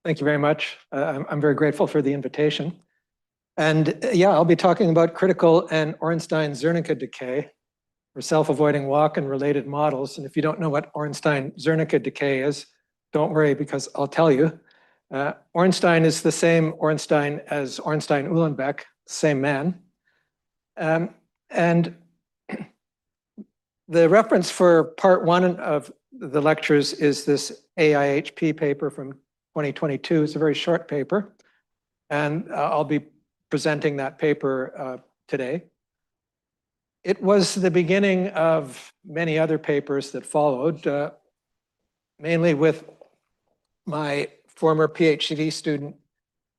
Thank you very much. I'm very grateful for the invitation. And yeah, I'll be talking about critical and Ornstein-Zernike decay for self-avoiding walk and related models. And if you don't know what Ornstein-Zernike decay is, don't worry because I'll tell you. Ornstein is the same Ornstein as Ornstein-Uhlenbeck, same man. And the reference for part one of the lectures is this AIHP paper from 2022. It's a very short paper. And I'll be presenting that paper today. It was the beginning of many other papers that followed, mainly with my former PhD student,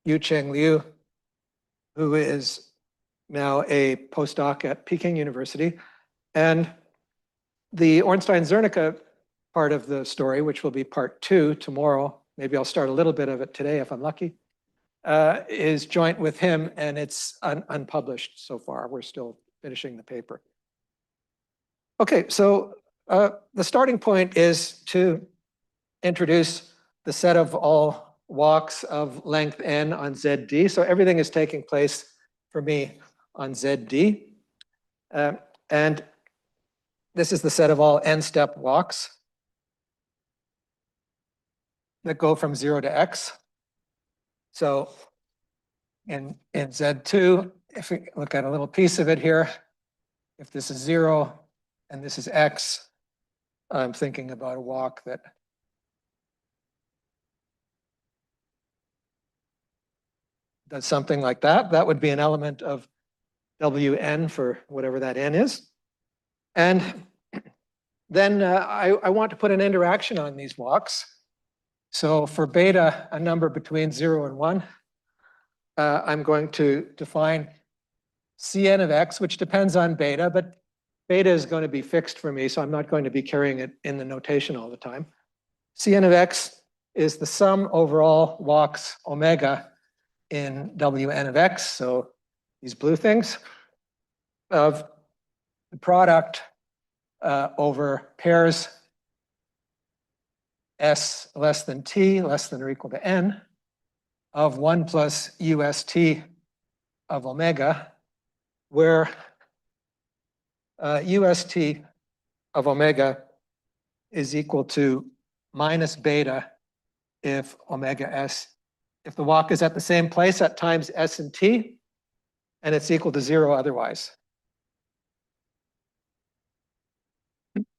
Yucheng Liu, who is now a postdoc at Peking University. And the Ornstein-Zernike part of the story, which will be part two tomorrow, maybe I'll start a little bit of it today if I'm lucky, is joint with him, and it's unpublished so far. We're still finishing the paper. Okay, so the starting point is to introduce the set of all walks of length n on ZD. So everything is taking place for me on ZD. And this is the set of all n-step walks that go from 0 to x. So in Z2, if we look at a little piece of it here, if this is 0 and this is x, I'm thinking about a walk that does something like that. That would be an element of Wn for whatever that n is. And then I want to put an interaction on these walks. So for beta, a number between 0 and 1, I'm going to define Cn of x, which depends on beta, but beta is going to be fixed for me, so I'm not going to be carrying it in the notation all the time. Cn of x is the sum over all walks omega in Wn of x, so these blue things, of the product over pairs s less than t less than or equal to n of 1 plus ust of omega, where ust of omega is equal to minus beta if omega s, if the walk is at the same place at times s and t, and it's equal to 0 otherwise.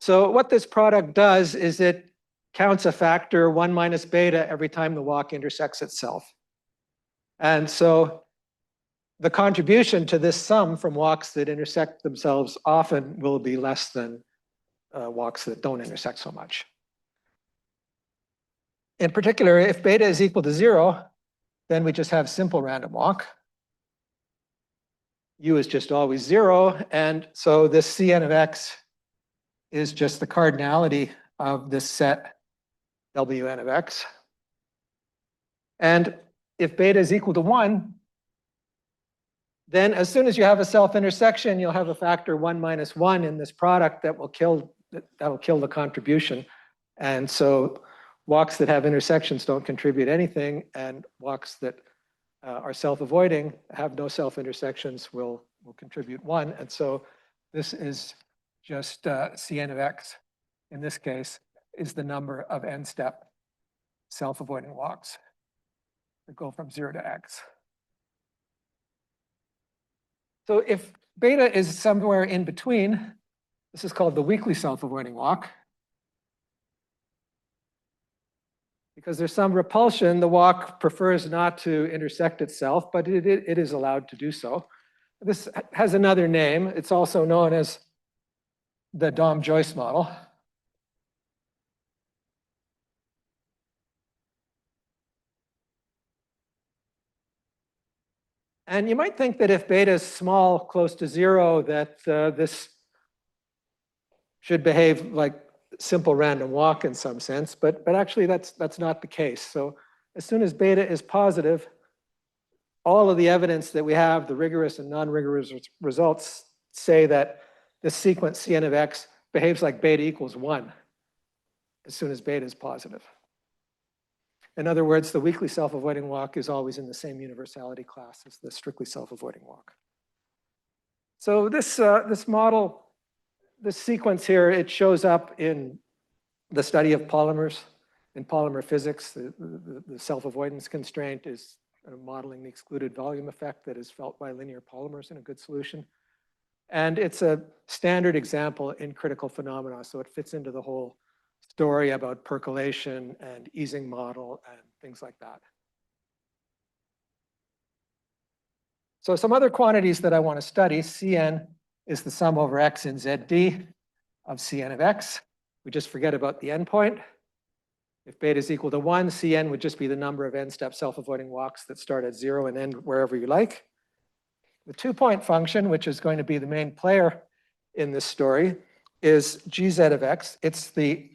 So what this product does is it counts a factor 1 minus beta every time the walk intersects itself. And so the contribution to this sum from walks that intersect themselves often will be less than walks that don't intersect so much. In particular, if beta is equal to 0, then we just have simple random walk. U is just always 0, and so this Cn of x is just the cardinality of this set Wn of x. And if beta is equal to 1, then as soon as you have a self-intersection, you'll have a factor 1 minus 1 in this product that will kill the contribution. And so walks that have intersections don't contribute anything, and walks that are self-avoiding, have no self-intersections, will contribute 1. And so this is just Cn of x, in this case, is the number of n-step self-avoiding walks that go from 0 to x. So if beta is somewhere in between, this is called the weakly self-avoiding walk. Because there's some repulsion, the walk prefers not to intersect itself, but it is allowed to do so. This has another name. It's also known as the Dom-Joyce model. And you might think that if beta is small, close to 0, that this should behave like simple random walk in some sense, but actually that's not the case. So as soon as beta is positive, all of the evidence that we have, the rigorous and non-rigorous results, say that this sequence Cn of x behaves like beta equals 1 as soon as beta is positive. In other words, the weakly self-avoiding walk is always in the same universality class as the strictly self-avoiding walk. So this model, this sequence here, it shows up in the study of polymers. In polymer physics, the self-avoidance constraint is modeling the excluded volume effect that is felt by linear polymers in a good solution. And it's a standard example in critical phenomena, so it fits into the whole story about percolation and easing model and things like that. So some other quantities that I want to study, Cn is the sum over x in Zd of Cn of x. We just forget about the endpoint. If beta is equal to 1, Cn would just be the number of n-step self-avoiding walks that start at 0 and end wherever you like. The two-point function, which is going to be the main player in this story, is gz of x. It's the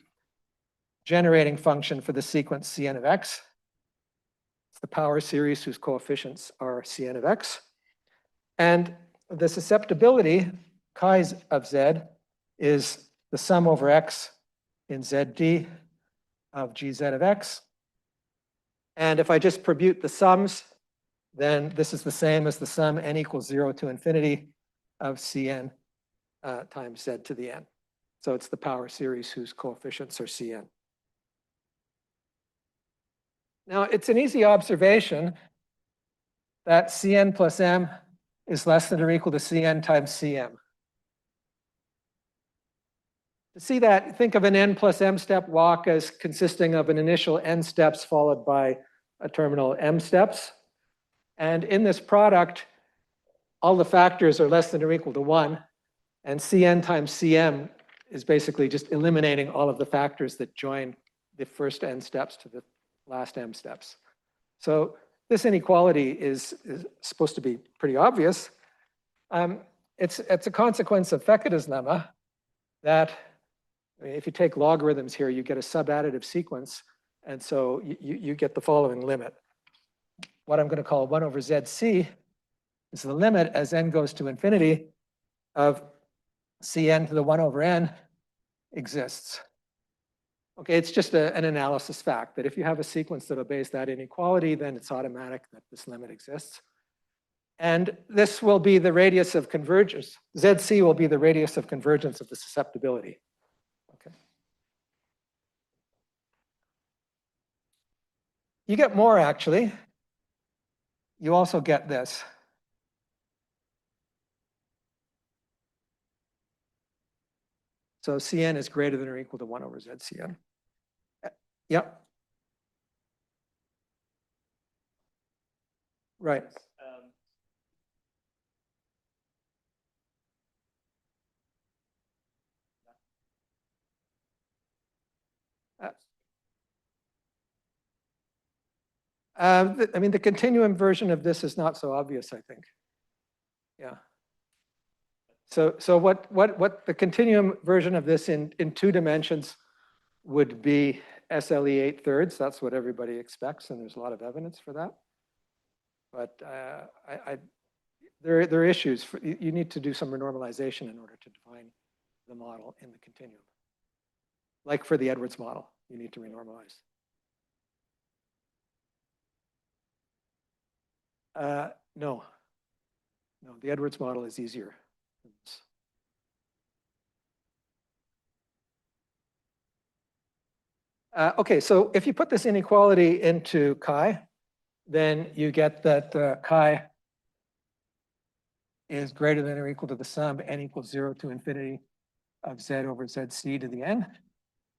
generating function for the sequence Cn of x. It's the power series whose coefficients are Cn of x. And the susceptibility, chi of z, is the sum over x in Zd of gz of x. And if I just permute the sums, then this is the same as the sum n equals 0 to infinity of Cn times z to the n. So it's the power series whose coefficients are Cn. Now, it's an easy observation that Cn plus m is less than or equal to Cn times Cm. To see that, think of an n plus m step walk as consisting of an initial n steps followed by a terminal m steps. And in this product, all the factors are less than or equal to 1. And Cn times Cm is basically just eliminating all of the factors that join the first n steps to the last m steps. So this inequality is supposed to be pretty obvious. It's a consequence of Feketa's lemma that if you take logarithms here, you get a subadditive sequence. And so you get the following limit. What I'm going to call 1 over zc is the limit as n goes to infinity of Cn to the 1 over n exists. Okay, it's just an analysis fact that if you have a sequence that obeys that inequality, then it's automatic that this limit exists. And this will be the radius of convergence. Zc will be the radius of convergence of the susceptibility. Okay. You get more, actually. You also get this. So Cn is greater than or equal to 1 over ZCn. Yep. Right. I mean, the continuum version of this is not so obvious, I think. Yeah. So what the continuum version of this in 2 dimensions would be SLE 8/3. That's what everybody expects, and there's a lot of evidence for that. But there are issues. You need to do some renormalization in order to define the model in the continuum. Like for the Edwards model, you need to renormalize. No, the Edwards model is easier. Okay, so if you put this inequality into chi, then you get that chi is greater than or equal to the sum n equals 0 to infinity of z over zc to the n,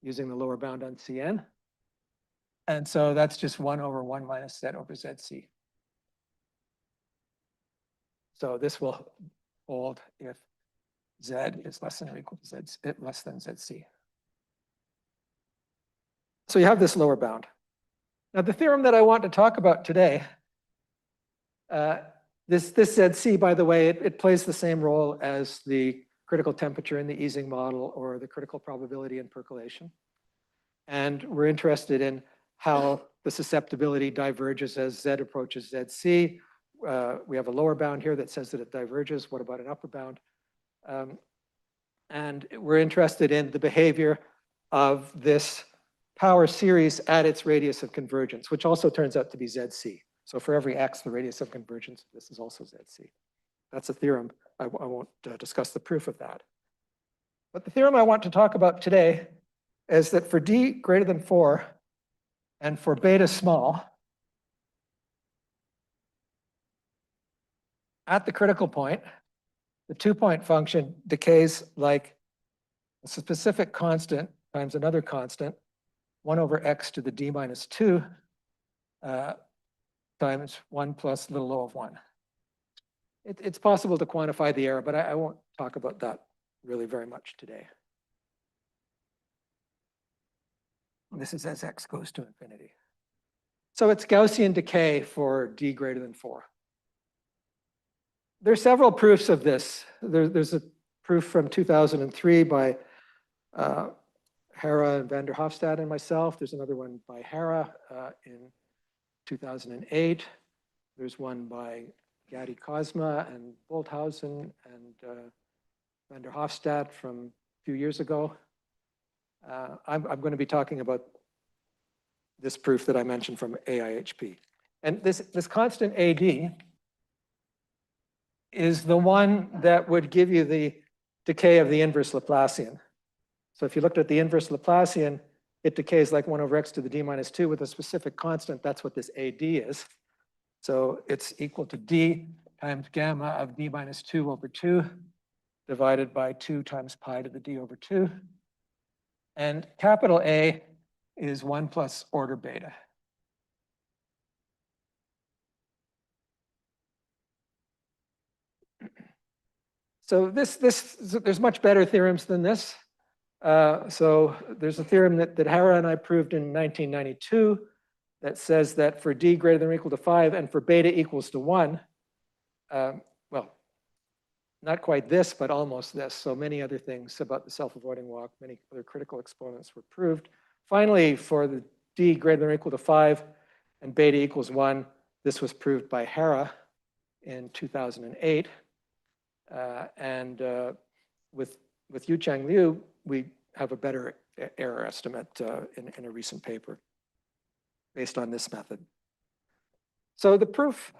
using the lower bound on Cn. And so that's just 1 over 1 minus z over zc. So this will hold if z is less than or equal to less than zc. So you have this lower bound. Now the theorem that I want to talk about today, this ZC, by the way, it plays the same role as the critical temperature in the easing model or the critical probability in percolation. And we're interested in how the susceptibility diverges as Z approaches ZC. We have a lower bound here that says that it diverges. What about an upper bound? And we're interested in the behavior of this power series at its radius of convergence, which also turns out to be ZC. So for every x, the radius of convergence, this is also ZC. That's a theorem. I won't discuss the proof of that. But the theorem I want to talk about today is that for d greater than 4 and for beta small, at the critical point, the 2-point function decays like a specific constant times another constant, 1 over x to the d minus 2 times 1 plus little o of 1. It's possible to quantify the error, but I won't talk about that really very much today. This is as x goes to infinity. So it's Gaussian decay for d greater than 4. There are several proofs of this. There's a proof from 2003 by Hara and van der Hofstad and myself. There's another one by Hara in 2008. There's one by Gadi Kozma and Bolthausen and van der Hofstad from a few years ago. I'm going to be talking about this proof that I mentioned from AIHP. And this constant AD is the one that would give you the decay of the inverse Laplacian. So if you looked at the inverse Laplacian, it decays like 1 over x to the d minus 2 with a specific constant. That's what this AD is. So it's equal to d times gamma of d minus 2 over 2 divided by 2 times pi to the d over 2. And capital A is 1 plus order beta. So there's much better theorems than this. So there's a theorem that Hara and I proved in 1992 that says that for d greater than or equal to 5 and for beta equals to 1, well, not quite this, but almost this. So many other things about the self-avoiding walk, many other critical exponents were proved. Finally, for the d greater than or equal to 5 and beta equals 1, this was proved by Hara in 2008. With Yuchang Liu, we have a better error estimate in a recent paper based on this method. So the proof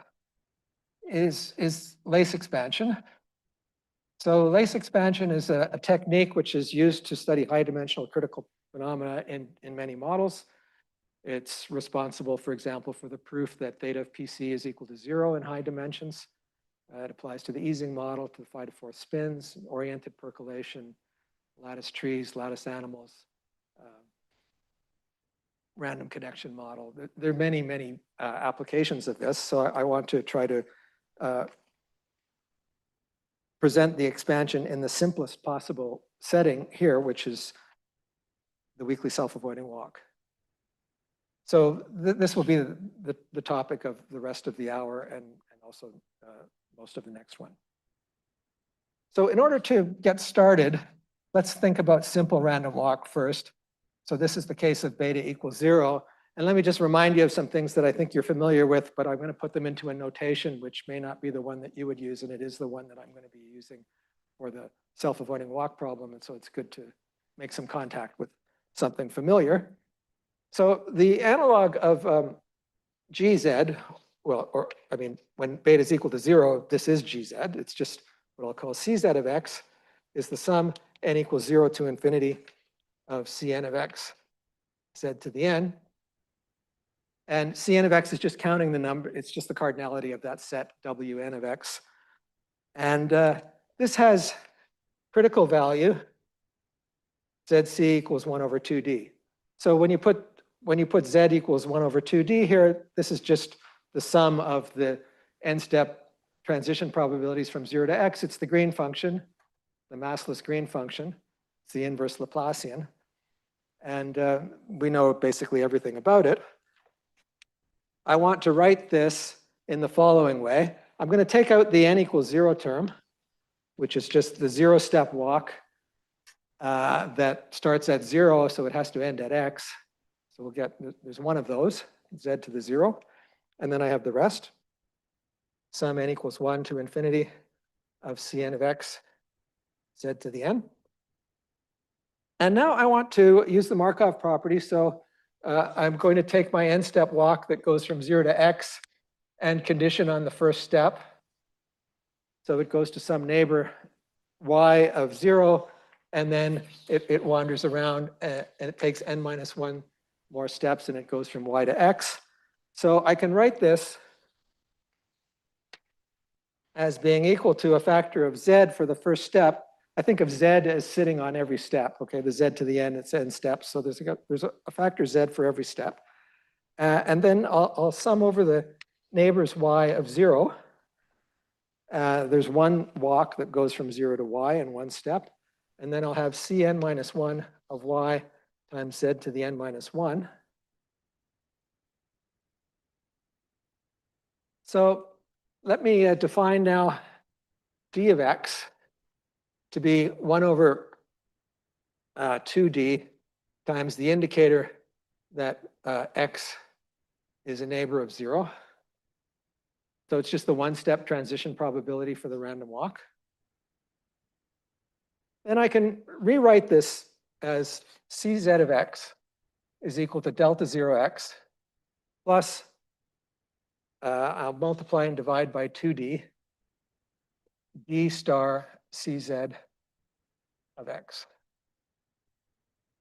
is lace expansion. So lace expansion is a technique which is used to study high-dimensional critical phenomena in many models. It's responsible, for example, for the proof that theta of PC is equal to 0 in high dimensions. It applies to the Ising model, to the phi to 4 spins, oriented percolation, lattice trees, lattice animals, random connection model. There are many, many applications of this. So I want to try to present the expansion in the simplest possible setting here, which is the weakly self-avoiding walk. So this will be the topic of the rest of the hour and also most of the next one. So in order to get started, let's think about simple random walk first. So this is the case of beta equals 0. And let me just remind you of some things that I think you're familiar with, but I'm going to put them into a notation which may not be the one that you would use, and it is the one that I'm going to be using for the self-avoiding walk problem. And so it's good to make some contact with something familiar. So the analog of GZ, well, or I mean, when beta is equal to 0, this is GZ. It's just what I'll call CZ of x is the sum n equals 0 to infinity of Cn of x, z to the n. And Cn of x is just counting the number. It's just the cardinality of that set Wn of x. And this has critical value, Zc equals 1 over 2d. So when you put z equals 1 over 2d here, this is just the sum of the n-step transition probabilities from 0 to x. It's the green function, the massless green function. It's the inverse Laplacian. And we know basically everything about it. I want to write this in the following way. I'm going to take out the n equals 0 term, which is just the 0-step walk that starts at 0, so it has to end at x. So we'll get, there's one of those, z to the 0. And then I have the rest. Sum n equals 1 to infinity of Cn of x, z to the n. And now I want to use the Markov property. So I'm going to take my n-step walk that goes from 0 to x and condition on the first step. So it goes to some neighbor y of 0, and then it wanders around and it takes n minus 1 more steps and it goes from y to x. So I can write this as being equal to a factor of z for the first step. I think of z as sitting on every step. Okay, the z to the n, it's n steps. So there's a factor z for every step. And then I'll sum over the neighbor's y of 0. There's one walk that goes from 0 to y in one step. And then I'll have Cn minus 1 of y times z to the n minus 1. So let me define now d of x to be 1 over 2d times the indicator that x is a neighbor of 0. So it's just the one-step transition probability for the random walk. Then I can rewrite this as Cz of x is equal to delta 0x plus, I'll multiply and divide by 2d, d star Cz of x.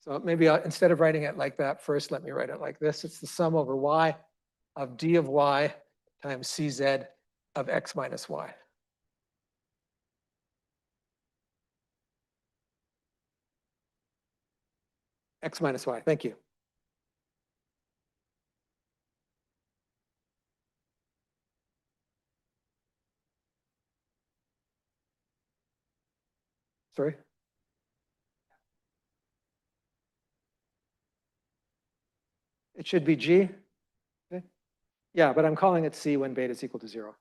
So maybe instead of writing it like that first, let me write it like this. It's the sum over y of d of y times Cz of x minus y. X minus y, thank you. Sorry? It should be G. Okay. Yeah, but I'm calling it C when beta is equal to 0.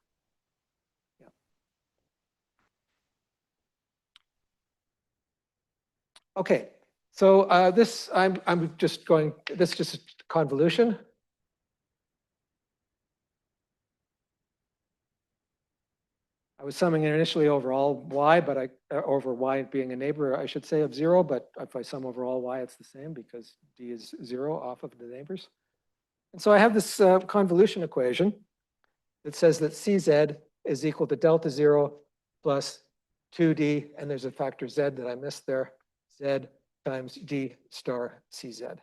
Yeah. Okay, so this I'm just going. This is just a convolution. I was summing it initially over all y, but over y being a neighbor, I should say, of 0. But if I sum over all y, it's the same because d is 0 off of the neighbors. And so I have this convolution equation that says that Cz is equal to delta 0 plus 2d, and there's a factor z that I missed there, z times d star Cz.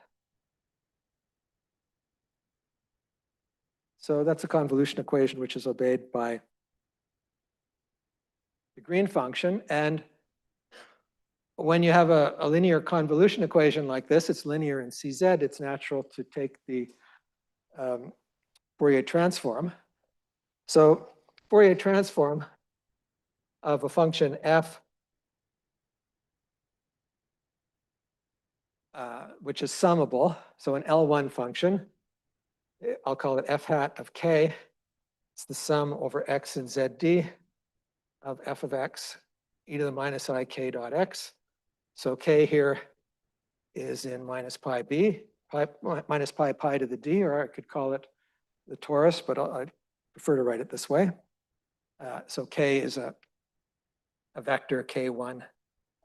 So that's a convolution equation which is obeyed by the green function. And when you have a linear convolution equation like this, it's linear in Cz, it's natural to take the Fourier transform. So Fourier transform of a function f, which is summable, so an L1 function, I'll call it f hat of k. It's the sum over x and zd of f of x e to the minus I k dot x. So k here is in minus pi b, minus pi to the d, or I could call it the torus, but I prefer to write it this way. So k is a vector k1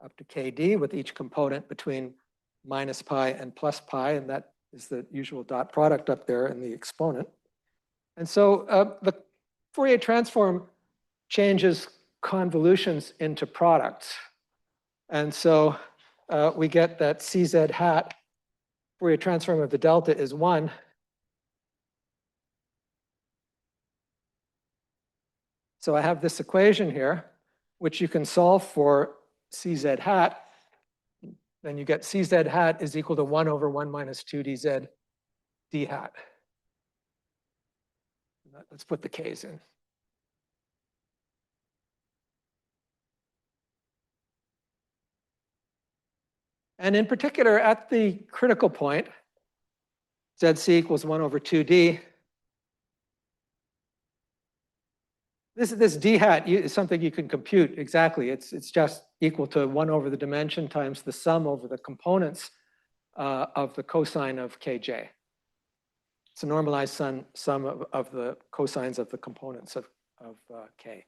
up to kd with each component between minus pi and plus pi, and that is the usual dot product up there in the exponent. And so the Fourier transform changes convolutions into products. And so we get that Cz hat Fourier transform of the delta is 1. So I have this equation here, which you can solve for Cz hat. Then you get Cz hat is equal to 1 over 1 minus 2 dz d hat. Let's put the k's in. And in particular, at the critical point, zc equals 1 over 2d. This d hat is something you can compute exactly. It's just equal to 1 over the dimension times the sum over the components of the cosine of kj. It's a normalized sum of the cosines of the components of k.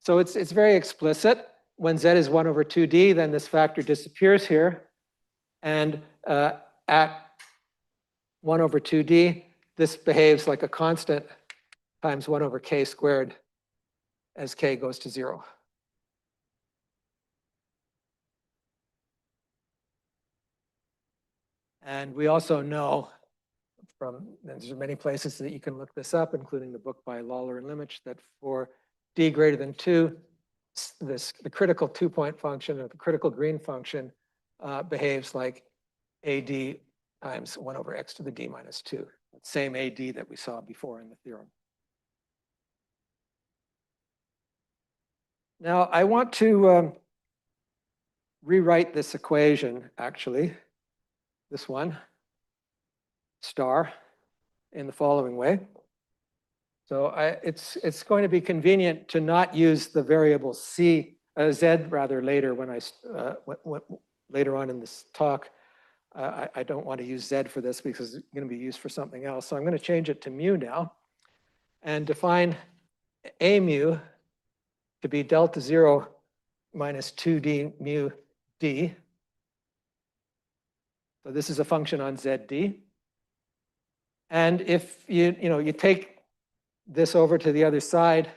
So it's very explicit. When z is 1 over 2d, then this factor disappears here. And at 1 over 2d. This behaves like a constant times 1 over k squared as k goes to 0. And we also know there's many places that you can look this up, including the book by Lawler and Limich, that for d greater than 2, the critical 2-point function or the critical green function behaves like AD times 1 over x to the d minus 2. Same AD that we saw before in the theorem. Now, I want to rewrite this equation, actually, this one, star, in the following way. So it's going to be convenient to not use the variable z rather later when later on in this talk. I don't want to use z for this because it's going to be used for something else. So I'm going to change it to mu now and define a mu to be delta 0 minus 2d mu d. So this is a function on zd. And if you take this over to the other side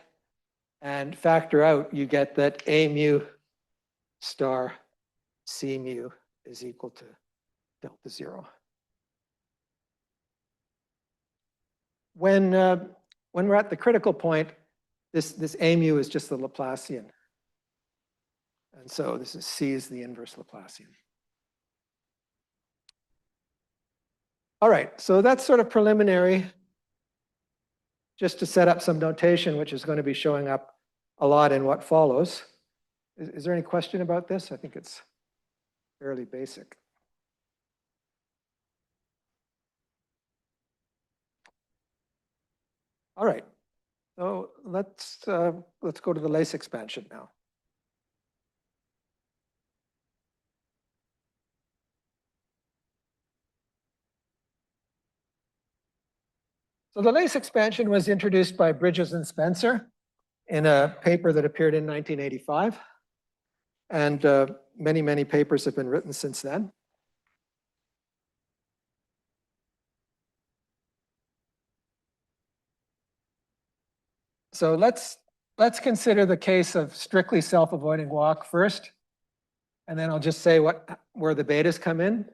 and factor out, you get that a mu star c mu is equal to delta 0. When we're at the critical point, this a mu is just the Laplacian. And so this is c is the inverse Laplacian. All right, so that's sort of preliminary, just to set up some notation, which is going to be showing up a lot in what follows. Is there any question about this? I think it's fairly basic. All right, so let's go to the lace expansion now. So the lace expansion was introduced by Bridges and Spencer in a paper that appeared in 1985. And many, many papers have been written since then. So let's consider the case of strictly self-avoiding walk first. And then I'll just say where the betas come in.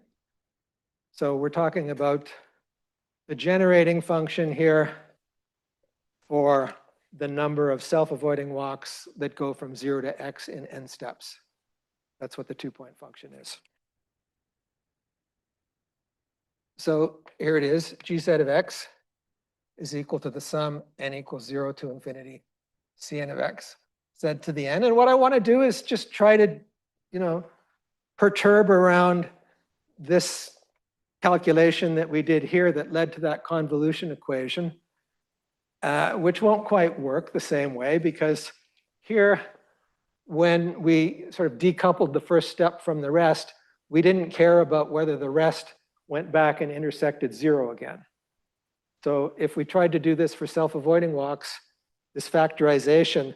So we're talking about the generating function here for the number of self-avoiding walks that go from 0 to x in n steps. That's what the 2-point function is. So here it is, gz of x is equal to the sum n equals 0 to infinity cn of x z to the n. And what I want to do is just try to, perturb around this calculation that we did here that led to that convolution equation, which won't quite work the same way, because here, when we sort of decoupled the first step from the rest, we didn't care about whether the rest went back and intersected 0 again. So if we tried to do this for self-avoiding walks, this factorization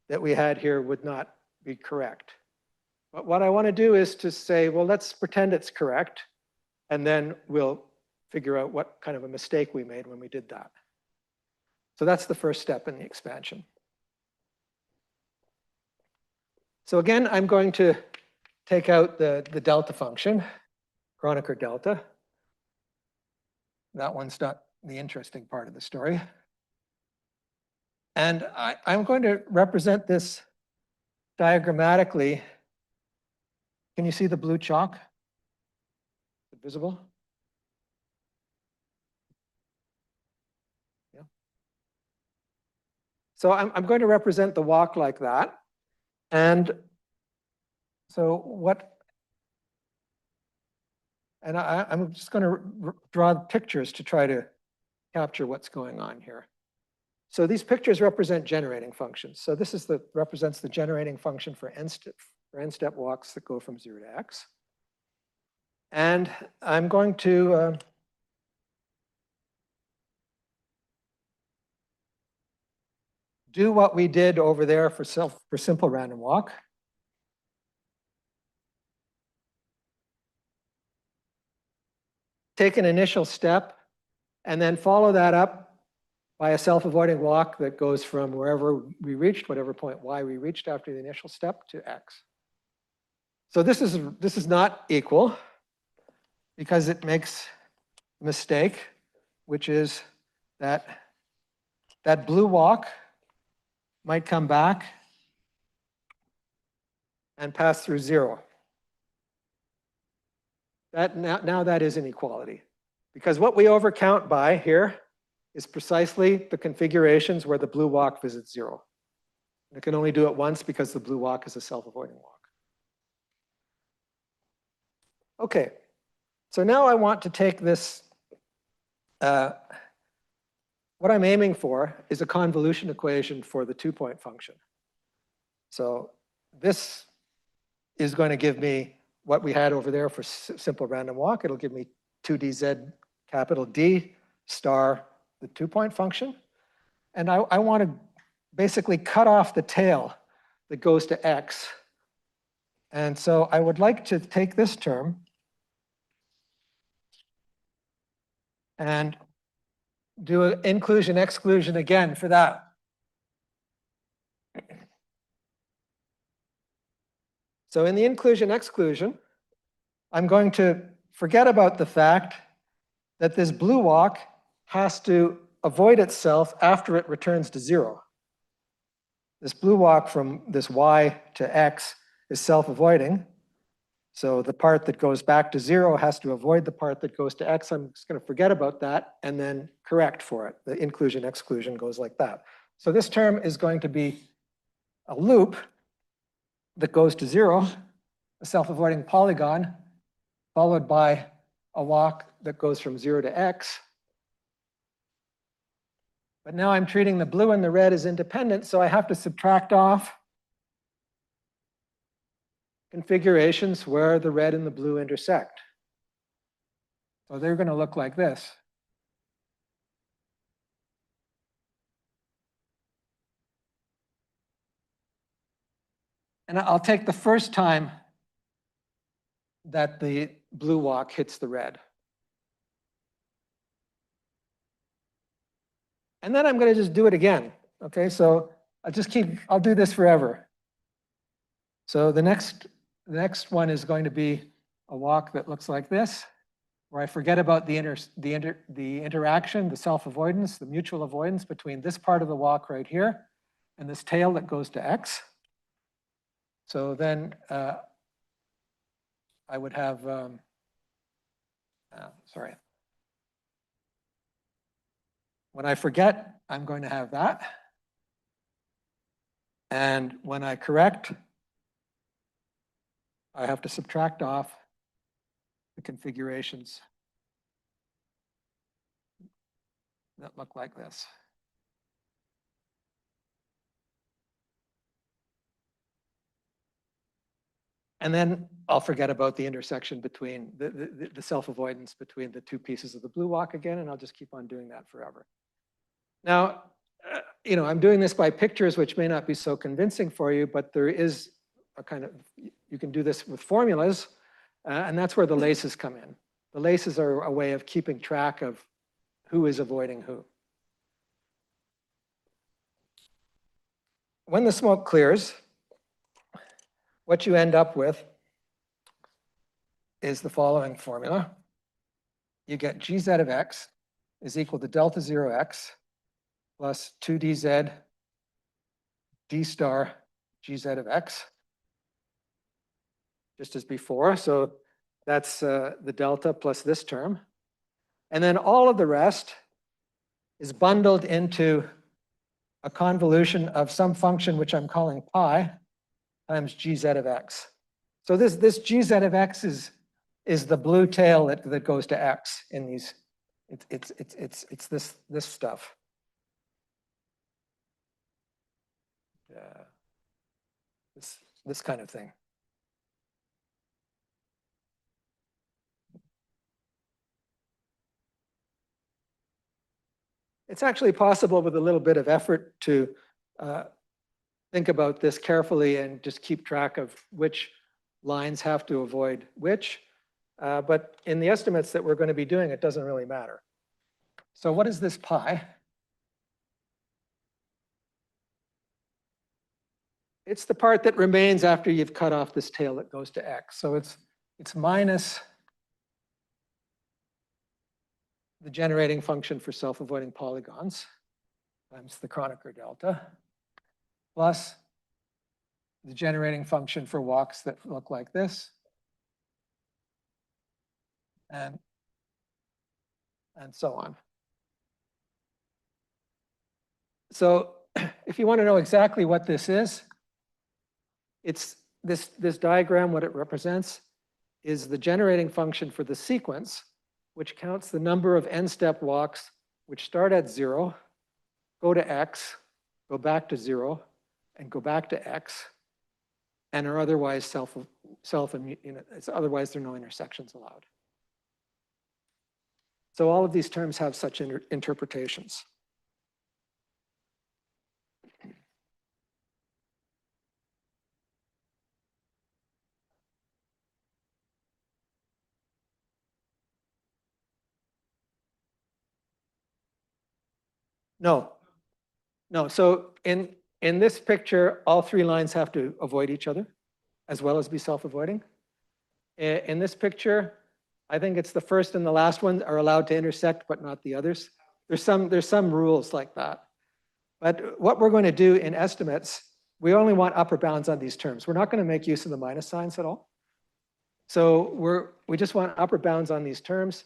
that we had here would not be correct. But what I want to do is to say, well, let's pretend it's correct, and then we'll figure out what kind of a mistake we made when we did that. So that's the first step in the expansion. So again, I'm going to take out the delta function, Kronecker delta. That one's not the interesting part of the story. And I'm going to represent this diagrammatically. Can you see the blue chalk? Is it visible? Yeah. So I'm going to represent the walk like that. And so I'm just going to draw pictures to try to capture what's going on here. So these pictures represent generating functions. So this is represents the generating function for n-step walks that go from 0 to x. And I'm going to do what we did over there for simple random walk. Take an initial step and then follow that up by a self-avoiding walk that goes from wherever we reached, whatever point y we reached after the initial step, to x. So this is not equal because it makes a mistake, which is that that blue walk might come back and pass through 0. That now that is inequality, because what we overcount by here is precisely the configurations where the blue walk visits 0. And it can only do it once because the blue walk is a self-avoiding walk. Okay, so now I want to take this, what I'm aiming for is a convolution equation for the 2-point function. So this is going to give me what we had over there for simple random walk. It'll give me 2dz capital D star the 2-point function. And I want to basically cut off the tail that goes to x. And so I would like to take this term and do an inclusion exclusion again for that. So in the inclusion exclusion, I'm going to forget about the fact that this blue walk has to avoid itself after it returns to 0. This blue walk from this y to x is self-avoiding. So the part that goes back to 0 has to avoid the part that goes to x. I'm just going to forget about that and then correct for it. The inclusion exclusion goes like that. So this term is going to be a loop that goes to 0, a self-avoiding polygon, followed by a walk that goes from 0 to x. But now I'm treating the blue and the red as independent, so I have to subtract off configurations where the red and the blue intersect. So they're going to look like this. And I'll take the first time that the blue walk hits the red. And then I'm going to just do it again. Okay, so I'll do this forever. So the next one is going to be a walk that looks like this, where I forget about the interaction, the self-avoidance, the mutual avoidance between this part of the walk right here and this tail that goes to x. So then I would have, sorry. When I forget, I'm going to have that. And when I correct, I have to subtract off the configurations that look like this. And then I'll forget about the intersection between the self-avoidance between the two pieces of the blue walk again, and I'll just keep on doing that forever. Now, I'm doing this by pictures, which may not be so convincing for you, but there is a kind of, you can do this with formulas, and that's where the laces come in. The laces are a way of keeping track of who is avoiding who. When the smoke clears, what you end up with is the following formula. You get gz of x is equal to delta 0x plus 2dz d star gz of x, just as before. So that's the delta plus this term. And then all of the rest is bundled into a convolution of some function which I'm calling pi times gz of x. So this gz of x is the blue tail that goes to x in these. It's this stuff. This kind of thing. It's actually possible with a little bit of effort to think about this carefully and just keep track of which lines have to avoid which. But in the estimates that we're going to be doing, it doesn't really matter. So what is this pi? It's the part that remains after you've cut off this tail that goes to x. So it's minus the generating function for self-avoiding polygons times the Kronecker delta plus the generating function for walks that look like this and so on. So if you want to know exactly what this is, it's this diagram, what it represents is the generating function for the sequence, which counts the number of n-step walks which start at 0, go to x, go back to 0, and go back to x, and are otherwise otherwise there are no intersections allowed. So all of these terms have such interpretations. No. So in this picture, all three lines have to avoid each other as well as be self-avoiding. In this picture, I think it's the first and the last one are allowed to intersect, but not the others. There's some rules like that. But what we're going to do in estimates, we only want upper bounds on these terms. We're not going to make use of the minus signs at all. So we just want upper bounds on these terms,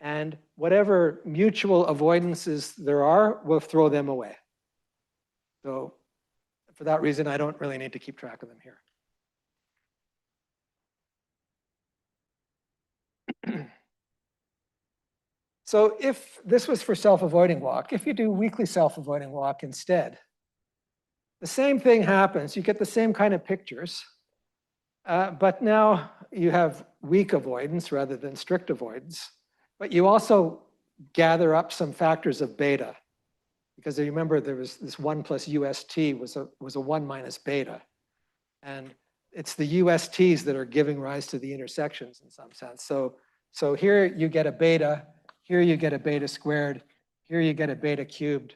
and whatever mutual avoidances there are, we'll throw them away. So for that reason, I don't really need to keep track of them here. So if this was for self-avoiding walk, if you do weakly self-avoiding walk instead, the same thing happens. You get the same kind of pictures, but now you have weak avoidance rather than strict avoidance. But you also gather up some factors of beta, because you remember there was this 1 plus UST was a 1 minus beta. And it's the USTs that are giving rise to the intersections in some sense. So here you get a beta, here you get a beta squared, here you get a beta cubed,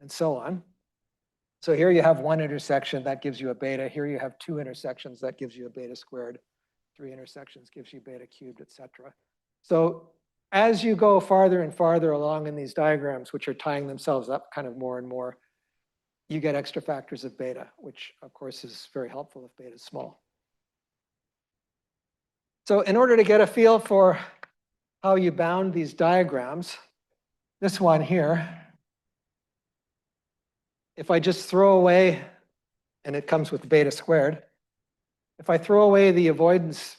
and so on. So here you have one intersection, that gives you a beta. Here you have two intersections, that gives you a beta squared. Three intersections gives you beta cubed, etc. So as you go farther and farther along in these diagrams, which are tying themselves up kind of more and more, you get extra factors of beta, which of course is very helpful if beta is small. So in order to get a feel for how you bound these diagrams, this one here, if I just throw away, and it comes with beta squared, if I throw away the avoidance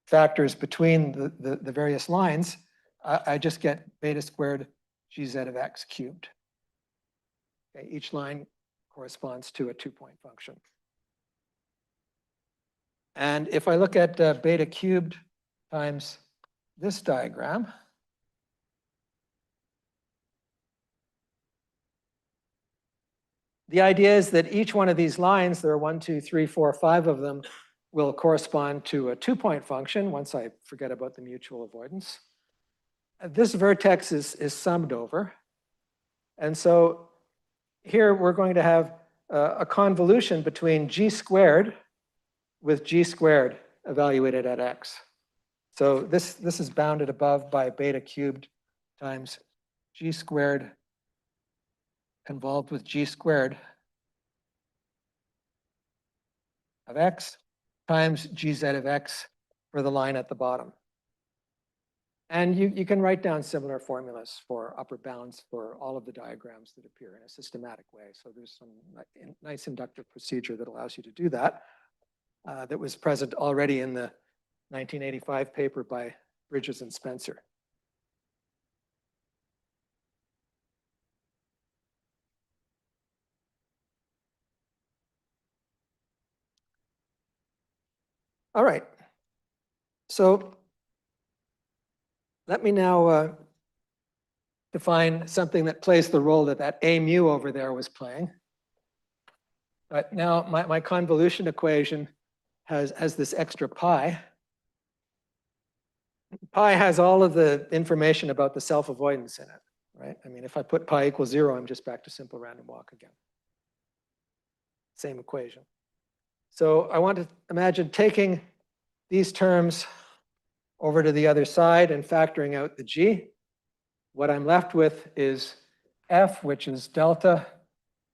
factors between the various lines, I just get beta squared gz of x cubed. Okay, each line corresponds to a 2-point function. And if I look at beta cubed times this diagram, the idea is that each one of these lines, there are 1, 2, 3, 4, 5 of them, will correspond to a 2-point function once I forget about the mutual avoidance. This vertex is summed over. And so here we're going to have a convolution between g squared with g squared evaluated at x. So this is bounded above by beta cubed times g squared convolved with g squared of x times gz of x for the line at the bottom. And you can write down similar formulas for upper bounds for all of the diagrams that appear in a systematic way. So there's some nice inductive procedure that allows you to do that. That was present already in the 1985 paper by Bridges and Spencer. All right. So let me now define something that plays the role that A mu over there was playing. But now my convolution equation has this extra pi. pi has all of the information about the self-avoidance in it, right? I mean, if I put pi equals 0, I'm just back to simple random walk again. Same equation. So I want to imagine taking these terms over to the other side and factoring out the g. What I'm left with is f, which is delta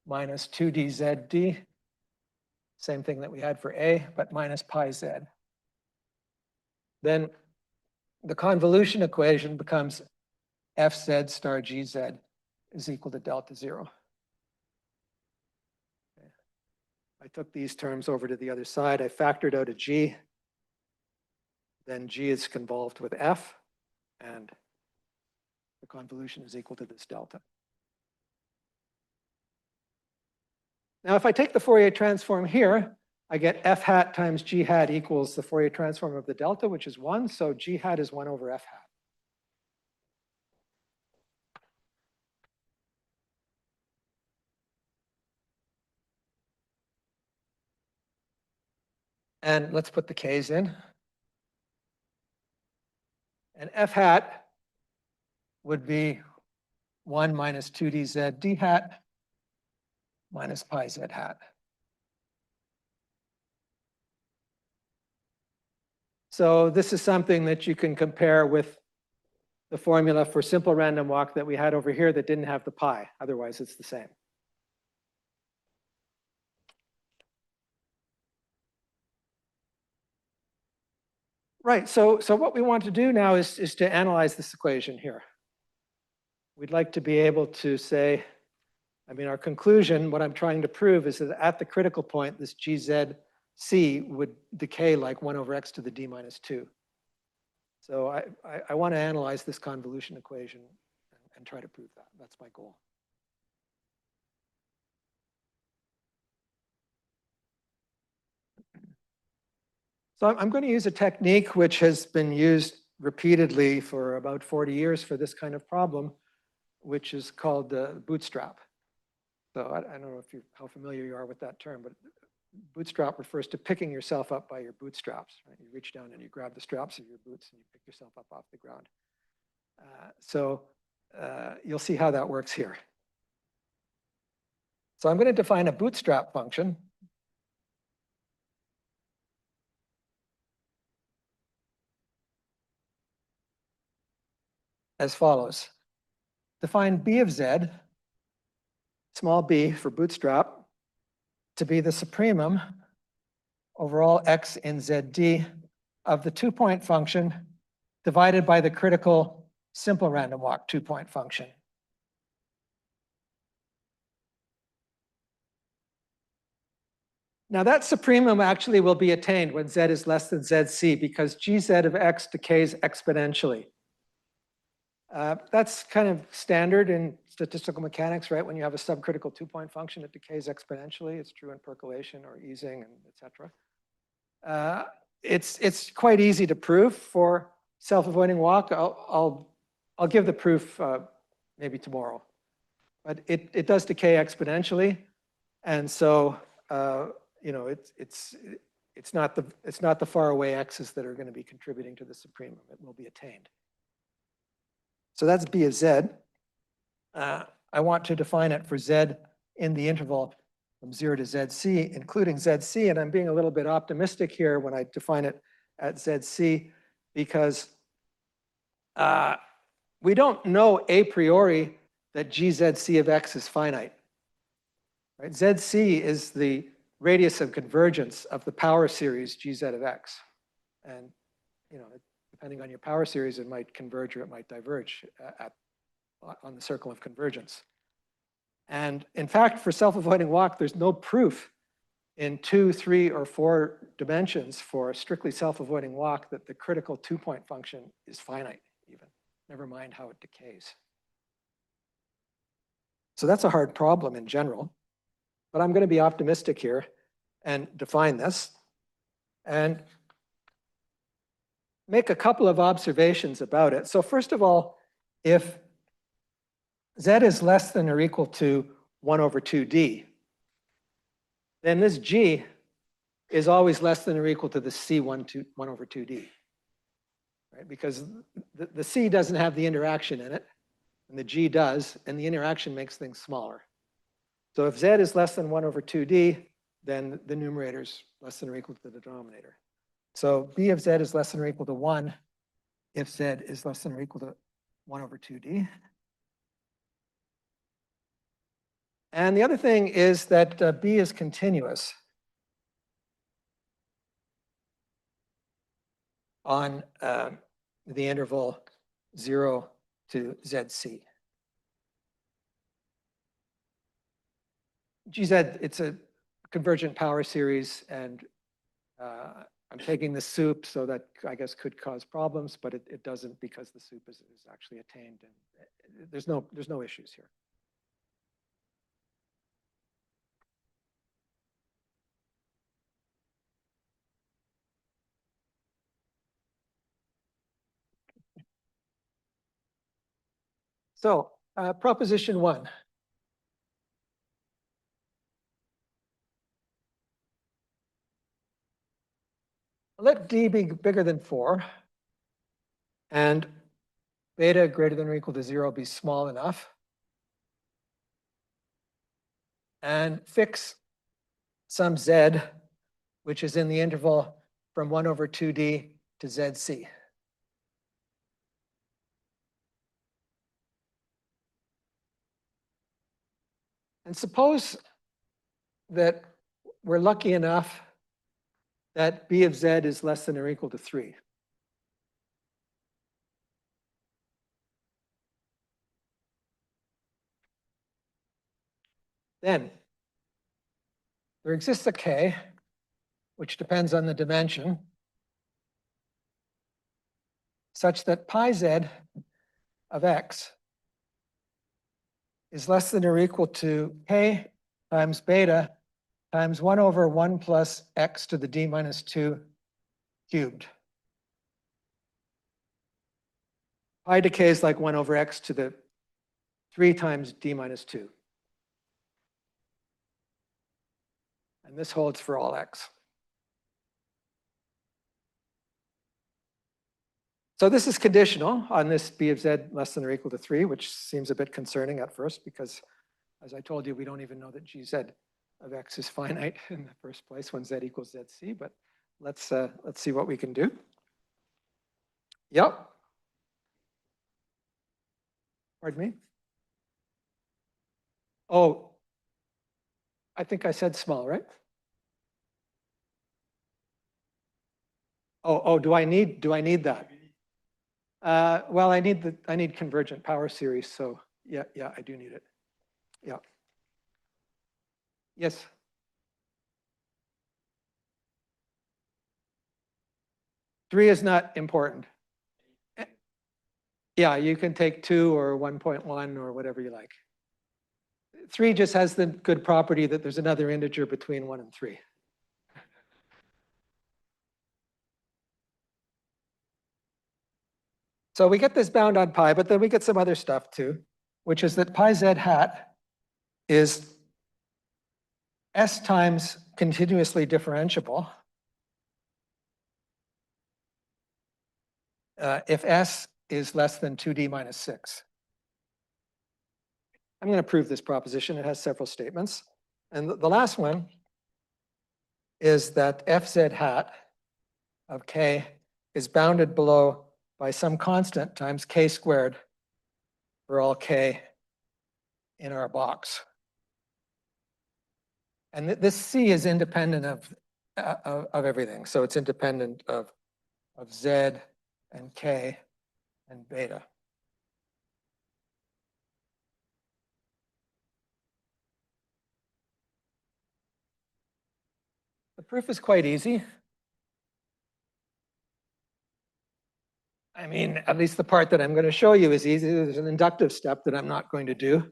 minus 2dzd. Same thing that we had for a, but minus pi z. Then the convolution equation becomes fz star gz is equal to delta 0. Okay. I took these terms over to the other side. I factored out a g. Then g is convolved with f, and the convolution is equal to this delta. Now, if I take the Fourier transform here, I get f hat times g hat equals the Fourier transform of the delta, which is 1. So g hat is 1 over f hat. And let's put the k's in. And f hat would be 1 minus 2dz d hat minus pi z hat. So this is something that you can compare with the formula for simple random walk that we had over here that didn't have the pi. Otherwise, it's the same. Right, so what we want to do now is to analyze this equation here. We'd like to be able to say, I mean, our conclusion, what I'm trying to prove is that at the critical point, this gzc would decay like 1 over x to the d minus 2. So I want to analyze this convolution equation and try to prove that. That's my goal. So I'm going to use a technique which has been used repeatedly for about 40 years for this kind of problem, which is called the bootstrap. So I don't know how familiar you are with that term, but bootstrap refers to picking yourself up by your bootstraps. Right? You reach down and you grab the straps of your boots and you pick yourself up off the ground. You'll see how that works here. So I'm going to define a bootstrap function. As follows. Define b of z, small b for bootstrap, to be the supremum over all x in zd of the 2-point function divided by the critical simple random walk 2-point function. Now that supremum actually will be attained when z is less than zc because gz of x decays exponentially. That's kind of standard in statistical mechanics, right? When you have a subcritical 2-point function, it decays exponentially. It's true in percolation or easing, and et cetera. It's quite easy to prove for self-avoiding walk. I'll give the proof maybe tomorrow, but it does decay exponentially, and so you know it's not the far away x's that are going to be contributing to the supremum. It will be attained. So that's b of z. I want to define it for z in the interval from 0 to zc, including zc, and I'm being a little bit optimistic here when I define it at zc because we don't know a priori that gzc of x is finite. Right? Zc is the radius of convergence of the power series gz of x, and you know, depending on your power series, it might converge or it might diverge on the circle of convergence. And in fact, for self-avoiding walk, there's no proof in 2, 3, or 4 dimensions for a strictly self-avoiding walk that the critical 2-point function is finite even, never mind how it decays. So that's a hard problem in general, but I'm going to be optimistic here and define this and make a couple of observations about it. So first of all, if z is less than or equal to 1 over 2d, then this g is always less than or equal to the c1 over 2d. right? Because the C doesn't have the interaction in it, and the G does, and the interaction makes things smaller. So if Z is less than 1 over 2D, then the numerator is less than or equal to the denominator. So B of Z is less than or equal to 1 if Z is less than or equal to 1 over 2D. And the other thing is that B is continuous on the interval 0 to ZC. GZ, it's a convergent power series, and I'm taking the soup, so that I guess could cause problems, but it doesn't because the soup is actually attained, and there's no issues here. So proposition 1. Let D be bigger than 4 and beta greater than or equal to 0 be small enough, and fix some Z, which is in the interval from 1 over 2D to ZC. And suppose that we're lucky enough that B of Z is less than or equal to 3. Then there exists a K, which depends on the dimension, such that pi Z of X is less than or equal to K times beta times 1 over 1 plus X to the D minus 2 cubed. Pi decays like 1 over X to the 3 times D minus 2. And this holds for all X. So this is conditional on this B of Z less than or equal to 3, which seems a bit concerning at first because, as I told you, we don't even know that GZ of X is finite in the first place when Z equals ZC, but let's see what we can do. Yep. Pardon me? Oh, I think I said small, right? Oh, do I need that? Well, I need convergent power series, so yeah, I do need it. Yeah. Yes. Three is not important. Yeah, you can take 2 or 1.1 or whatever you like. 3 just has the good property that there's another integer between 1 and 3. So we get this bound on pi, but then we get some other stuff too, which is that pi z hat is S times continuously differentiable if S is less than 2D minus 6. I'm going to prove this proposition. It has several statements. And the last one is that Fz hat of K is bounded below by some constant times K squared for all K in our box. And this C is independent of everything. So it's independent of Z and K and beta. The proof is quite easy. I mean, at least the part that I'm going to show you is easy. There's an inductive step that I'm not going to do,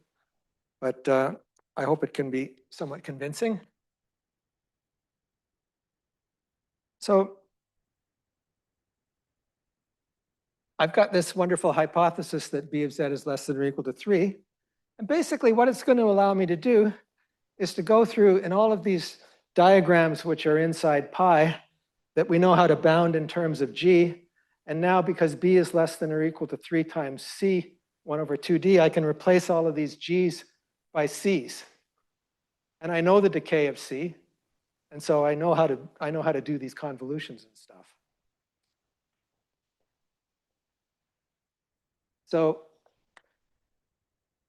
but I hope it can be somewhat convincing. So I've got this wonderful hypothesis that B of Z is less than or equal to 3. And basically what it's going to allow me to do is to go through in all of these diagrams which are inside pi that we know how to bound in terms of G, And now because B is less than or equal to 3 times C, 1 over 2D, I can replace all of these G's by C's. And I know the decay of C. And so I know how to do these convolutions and stuff. So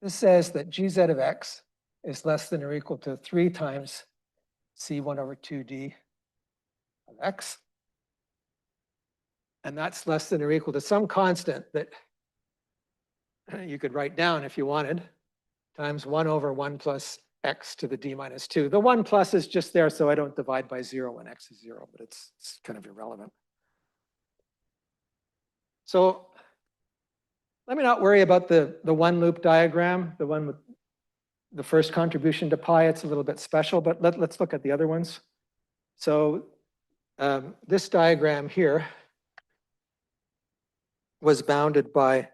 this says that gz of x is less than or equal to 3 times C1 over 2D of x. And that's less than or equal to some constant that you could write down if you wanted, times 1 over 1 plus x to the d minus 2. The 1 plus is just there so I don't divide by 0 when x is 0, but it's kind of irrelevant. So let me not worry about the one loop diagram, the one with the first contribution to pi. It's a little bit special, but let's look at the other ones. So this diagram here was bounded by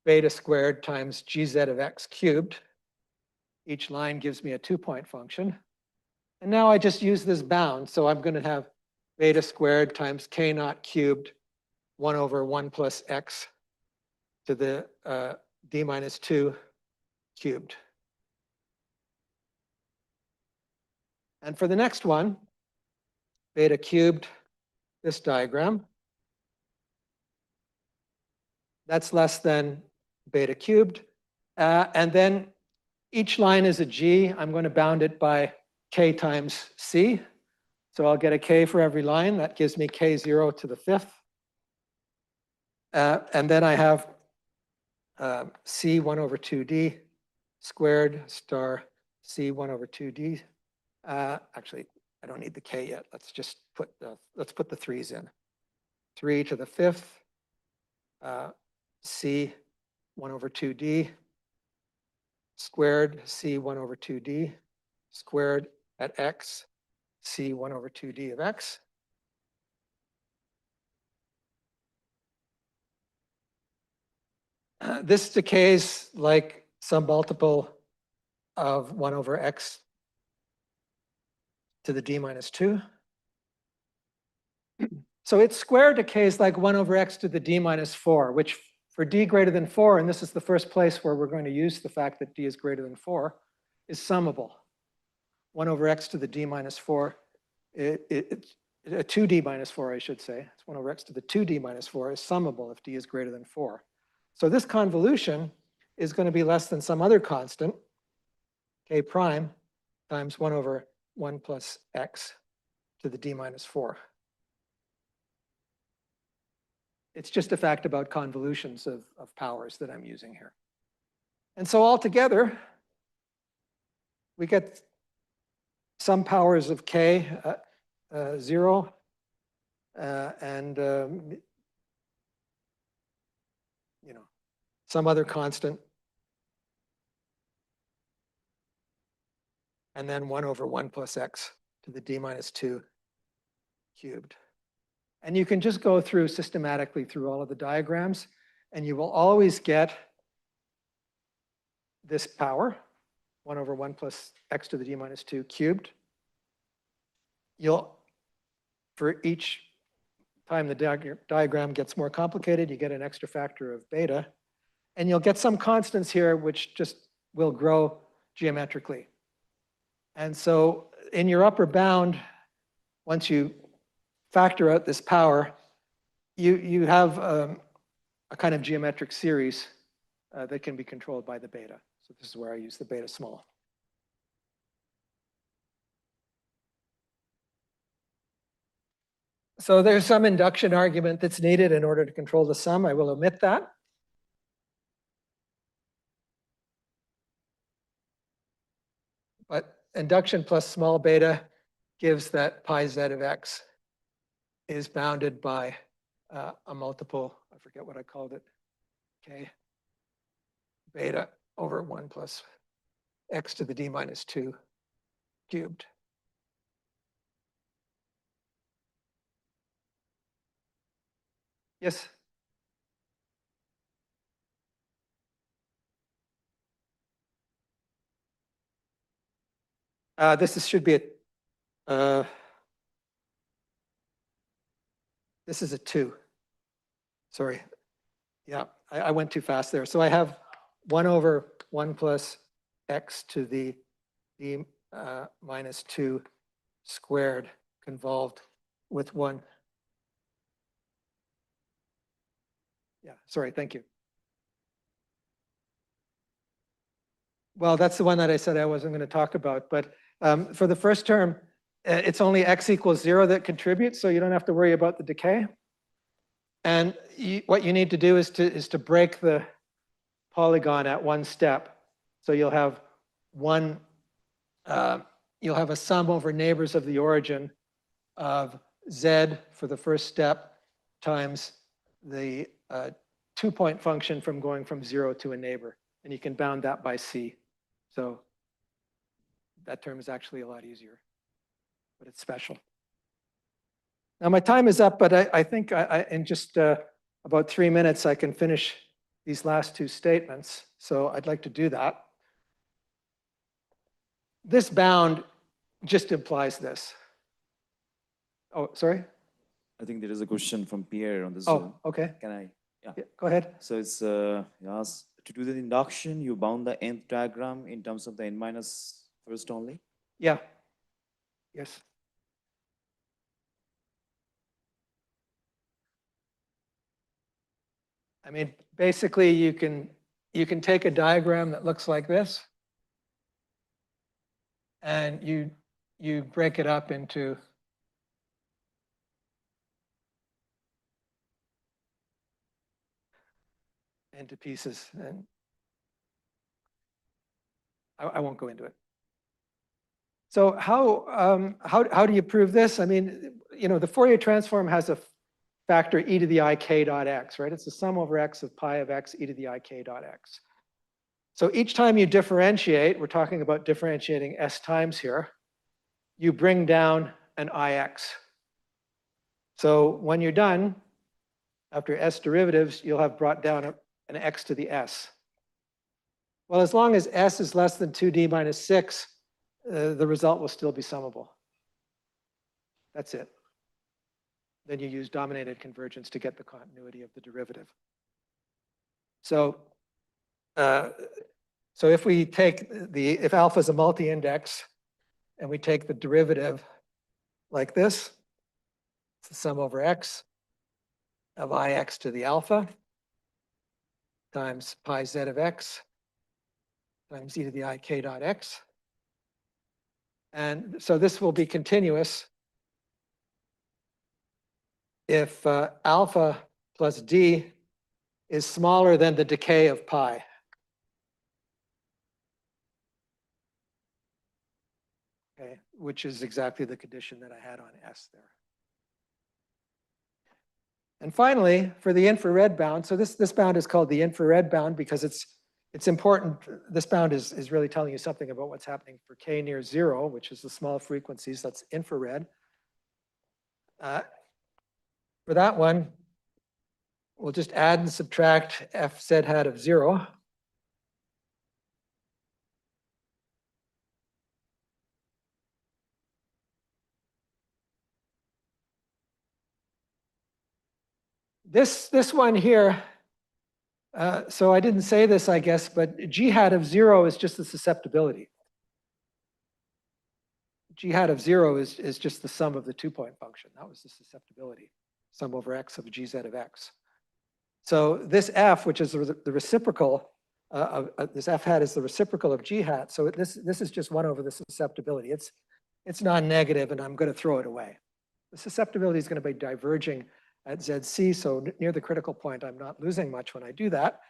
beta squared times gz of x cubed. Each line gives me a 2-point function. And now I just use this bound. So I'm going to have beta squared times k naught cubed 1 over 1 plus x to the d minus 2 cubed. And for the next one, beta cubed, this diagram, that's less than beta cubed. And then each line is a g. I'm going to bound it by k times c. So I'll get a k for every line. That gives me k0 to the 5th. And then I have c1 over 2d squared star c1 over 2d. Actually, I don't need the k yet. Let's just put the 3's in. 3 to the 5th, c1 over 2d squared c1 over 2d squared at x, c1 over 2d of x. This decays like some multiple of 1 over x to the d minus 2. So its square decays like 1 over x to the d minus 4, which for d greater than 4, and this is the first place where we're going to use the fact that d is greater than 4, is summable. 1 over x to the d minus 4, it's 2d minus 4, I should say. It's 1 over x to the 2d minus 4 is summable if d is greater than 4. So this convolution is going to be less than some other constant, k prime, times 1 over 1 plus x to the d minus 4. It's just a fact about convolutions of powers that I'm using here. And so altogether, we get some powers of k, 0, and some other constant, and then 1 over 1 plus x to the d minus 2 cubed. And you can just go through systematically through all of the diagrams, and you will always get this power, 1 over 1 plus x to the d minus 2 cubed. For each time the diagram gets more complicated, you get an extra factor of beta. And you'll get some constants here which just will grow geometrically. And so in your upper bound, once you factor out this power, you have a kind of geometric series that can be controlled by the beta. So this is where I use the beta small. So there's some induction argument that's needed in order to control the sum. I will omit that. But induction plus small beta gives that pi z of x is bounded by a multiple, I forget what I called it, k, beta over 1 plus x to the d minus 2 cubed. Yes? Should be a, this is a 2. sorry. Yeah, I went too fast there. So I have 1 over 1 plus x to the d minus 2 squared convolved with 1. Yeah, sorry, thank you. Well, that's the one that I said I wasn't going to talk about, but for the first term, it's only x equals 0 that contributes, so you don't have to worry about the decay. And what you need to do is to break the polygon at one step. So you'll have you'll have a sum over neighbors of the origin of z for the first step times the 2-point function from going from 0 to a neighbor. And you can bound that by c. So that term is actually a lot easier, but it's special. Now my time is up, but I think in just about 3 minutes, I can finish these last 2 statements. So I'd like to do that. This bound just implies this. Oh, sorry? I think there is a question from Pierre on the Zoom. Oh, okay. Can I? Yeah, go ahead. So it's yes, to do the induction, you bound the nth diagram in terms of the n minus first only? Yeah. Yes. I mean, basically, you can take a diagram that looks like this, and you break it up into pieces, and I won't go into it. So how do you prove this? I mean, you know, the Fourier transform has a factor e to the I k dot x, right? It's the sum over x of pi of x e to the I k dot x. So each time you differentiate, we're talking about differentiating s times here, you bring down an ix. So when you're done, after s derivatives, you'll have brought down an x to the s. Well, as long as s is less than 2d minus 6, the result will still be summable. That's it. Then you use dominated convergence to get the continuity of the derivative. So, so if we take if alpha is a multi-index and we take the derivative like this, it's the sum over x of ix to the alpha times pi z of x times e to the I k dot x. And so this will be continuous if alpha plus d is smaller than the decay of pi. Okay, which is exactly the condition that I had on S there. And finally, for the infrared bound, so this bound is called the infrared bound because it's important. This bound is really telling you something about what's happening for k near 0, which is the small frequencies, that's infrared. For that one, we'll just add and subtract f z hat of 0. This one here, so I didn't say this, I guess, but g hat of 0 is just the susceptibility. G hat of 0 is just the sum of the 2-point function. That was the susceptibility, sum over x of gz of x. So this f, which is the reciprocal, this f hat is the reciprocal of g hat. So this is just 1 over the susceptibility. It's non-negative, and I'm going to throw it away. The susceptibility is going to be diverging at ZC, so near the critical point, I'm not losing much when I do that.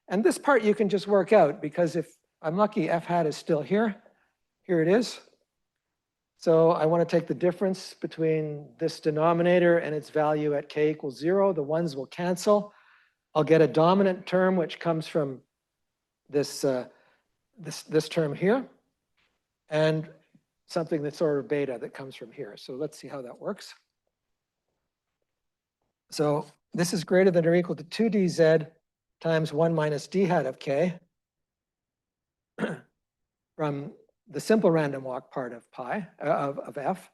And this part you can just work out, because if I'm lucky, f hat is still here. Here it is. So I want to take the difference between this denominator and its value at k equals 0. The ones will cancel. I'll get a dominant term, which comes from this, this term here, and something that's sort of beta that comes from here. So let's see how that works. So this is greater than or equal to 2dz times 1 minus d hat of k from the simple random walk part of pi, of f.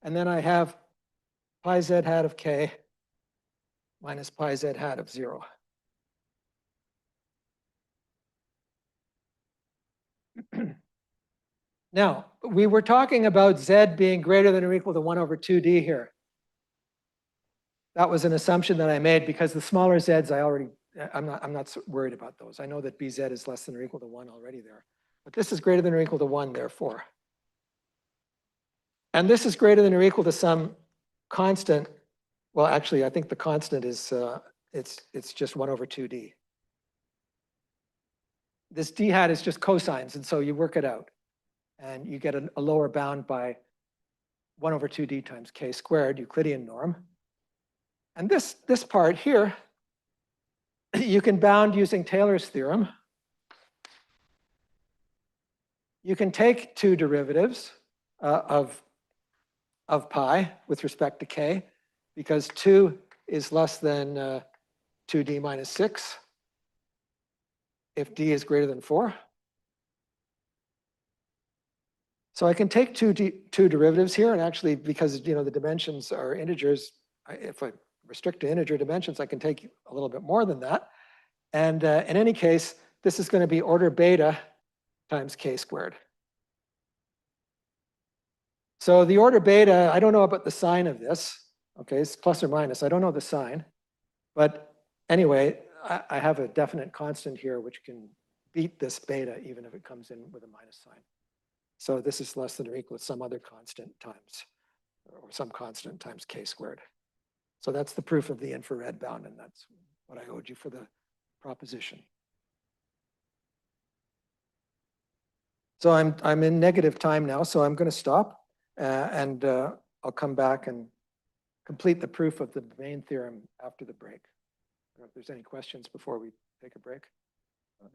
And then I have pi z hat of k minus pi z hat of 0. Now, we were talking about z being greater than or equal to 1 over 2d here. That was an assumption that I made because the smaller z's I'm not so worried about those. I know that bz is less than or equal to 1 already there. But this is greater than or equal to 1, therefore. And this is greater than or equal to some constant. Well, actually, I think the constant is, it's just 1 over 2d. This d hat is just cosines, and so you work it out. And you get a lower bound by 1 over 2d times k squared, Euclidean norm. And this part here, you can bound using Taylor's theorem. You can take two derivatives of pi with respect to k, because 2 is less than 2d minus 6 if d is greater than 4. So I can take two derivatives here, and actually, because the dimensions are integers, if I restrict to integer dimensions, I can take a little bit more than that. And in any case, this is going to be order beta times k squared. So the order beta, I don't know about the sign of this. Okay, it's plus or minus. I don't know the sign. But anyway, I have a definite constant here which can beat this beta even if it comes in with a minus sign. So this is less than or equal to some other constant times, or some constant times k squared. So that's the proof of the infrared bound, and that's what I owed you for the proposition. So I'm in negative time now, so I'm going to stop, and I'll come back and complete the proof of the main theorem after the break. I don't know if there's any questions before we take a break.